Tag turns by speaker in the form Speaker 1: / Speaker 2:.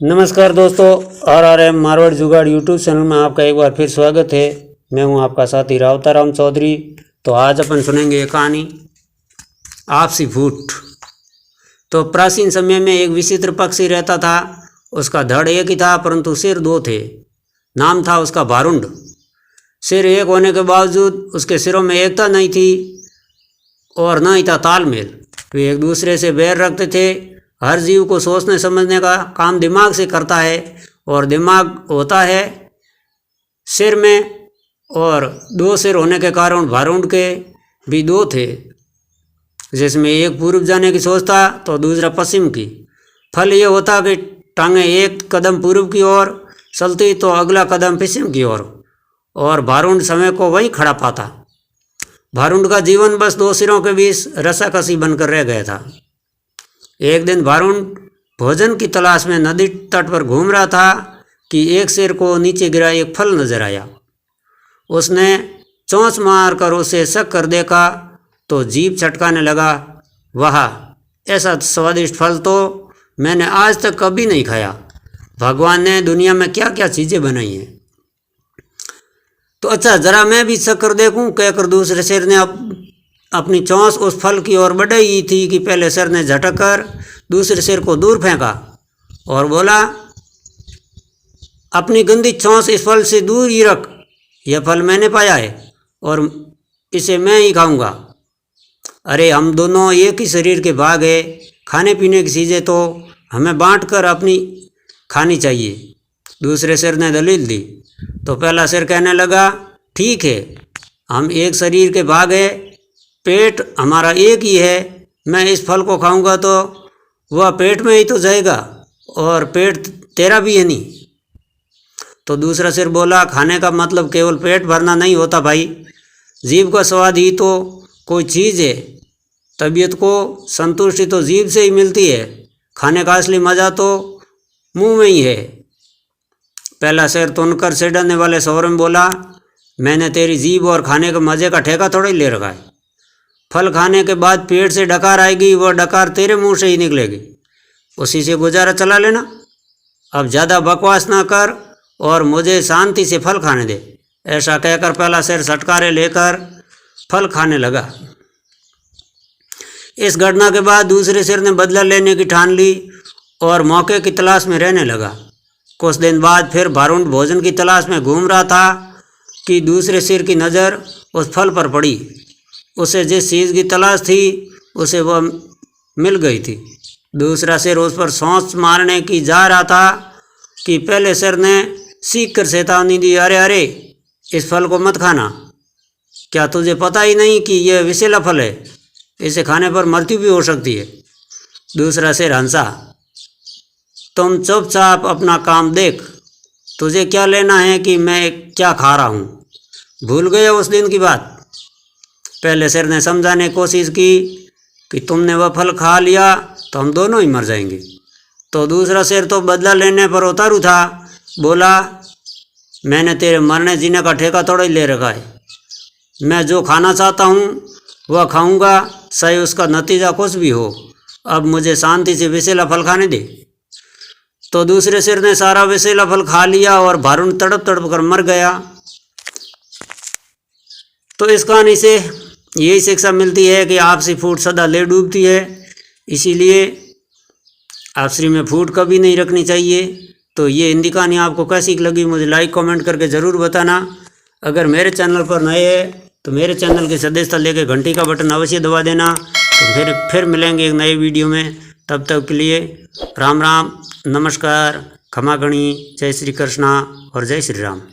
Speaker 1: नमस्कार दोस्तों, RRM मारवाड़ जुगाड़ यूट्यूब चैनल में आपका एक बार फिर स्वागत है। मैं हूं आपका साथी रावताराम चौधरी। तो आज अपन सुनेंगे ये कहानी आपसी फूट। तो प्राचीन समय में एक विचित्र पक्षी रहता था। उसका धड़ एक ही था परंतु सिर दो थे। नाम था उसका भारुंड। सिर एक होने के बावजूद उसके सिरों में एकता नहीं थी और न ही था तालमेल। वे एक दूसरे से बैर रखते थे। हर जीव को सोचने समझने का काम दिमाग से करता है और दिमाग होता है सिर में, और दो सिर होने के कारण भारुंड के भी दो थे, जिसमें एक पूर्व जाने की सोचता तो दूसरा पश्चिम की। फल ये होता कि टांगें एक कदम पूर्व की ओर चलती तो अगला कदम पश्चिम की ओर, और भारुंड समय को वहीं खड़ा पाता। भारुंड का जीवन बस दो सिरों के बीच रस्साकसी बनकर रह गया था। एक दिन भारुंड भोजन की तलाश में नदी तट पर घूम रहा था कि एक सिर को नीचे गिरा एक फल नजर आया। उसने चोंच मारकर उसे शक कर देखा तो जीभ चटकाने लगा। वाह, ऐसा स्वादिष्ट फल तो मैंने आज तक कभी नहीं खाया। भगवान ने दुनिया में क्या क्या चीज़ें बनाई हैं। तो अच्छा, जरा मैं भी शक कर देखूं, कहकर दूसरे सिर ने अपनी चोंच उस फल की ओर बढ़ाई थी कि पहले सिर ने झटक कर दूसरे सिर को दूर फेंका और बोला, अपनी गंदी चोंच इस फल से दूर ही रख। यह फल मैंने पाया है और इसे मैं ही खाऊंगा। अरे, हम दोनों एक ही शरीर के भाग है। खाने पीने की चीज़ें तो हमें बांट कर अपनी खानी चाहिए। दूसरे सिर ने दलील दी तो पहला सिर कहने लगा, ठीक है, हम एक शरीर के भाग है, पेट हमारा एक ही है। मैं इस फल को खाऊंगा तो वह पेट में ही तो जाएगा और पेट तेरा भी है नहीं। तो दूसरा सिर बोला, खाने का मतलब केवल पेट भरना नहीं होता भाई। जीभ का स्वाद ही तो कोई चीज़ है। तबीयत को संतुष्टि तो जीभ से ही मिलती है। खाने का असली मज़ा तो मुंह में ही है। पहला सिर तुनकर सिडने वाले शोर में बोला, मैंने तेरी जीभ और खाने के मज़े का ठेका थोड़ा ही ले रखा है। फल खाने के बाद पेट से डकार आएगी, वह डकार तेरे मुंह से ही निकलेगी। उसी से गुजारा चला लेना। अब ज़्यादा बकवास ना कर और मुझे शांति से फल खाने दे। ऐसा कहकर पहला सिर सटकारे लेकर फल खाने लगा। इस घटना के बाद दूसरे सिर ने बदला लेने की ठान ली और मौके की तलाश में रहने लगा। कुछ दिन बाद फिर भारुंड भोजन की तलाश में घूम रहा था कि दूसरे सिर की नज़र उस फल पर पड़ी। उसे जिस चीज़ की तलाश थी उसे वह मिल गई थी। दूसरा सिर उस पर सोच मारने की जा रहा था कि पहले सिर ने सीख कर चेतावनी दी, अरे अरे, इस फल को मत खाना। क्या तुझे पता ही नहीं कि यह विषैला फल है? इसे खाने पर मृत्यु भी हो सकती है। दूसरा सिर हंसा, तुम चुपचाप अपना काम देख। तुझे क्या लेना है कि मैं क्या खा रहा हूँ? भूल गए उस दिन की बात? पहले सिर ने समझाने की कोशिश की कि तुमने वह फल खा लिया तो हम दोनों ही मर जाएंगे। तो दूसरा सिर तो बदला लेने पर उतारू था। बोला, मैंने तेरे मरने जीने का ठेका थोड़ा ही ले रखा है। मैं जो खाना चाहता हूँ वह खाऊंगा, चाहे उसका नतीजा कुछ भी हो। अब मुझे शांति से विषैला फल खाने दे। तो दूसरे सिर ने सारा विषैला फल खा लिया और भारुंड तड़प तड़प कर मर गया। तो इस कहानी से यही शिक्षा मिलती है कि आपसी फूट सदा ले डूबती है, इसीलिए आपसी में फूट कभी नहीं रखनी चाहिए। तो ये हिंदी कहानी आपको कैसी लगी मुझे लाइक कमेंट करके ज़रूर बताना। अगर मेरे चैनल पर नए हैं तो मेरे चैनल की सदस्यता लेकर घंटी का बटन अवश्य दबा देना। तो फिर मिलेंगे एक नए वीडियो में। तब तक के लिए राम राम, नमस्कार, खमा गणी, जय श्री कृष्णा और जय श्री राम।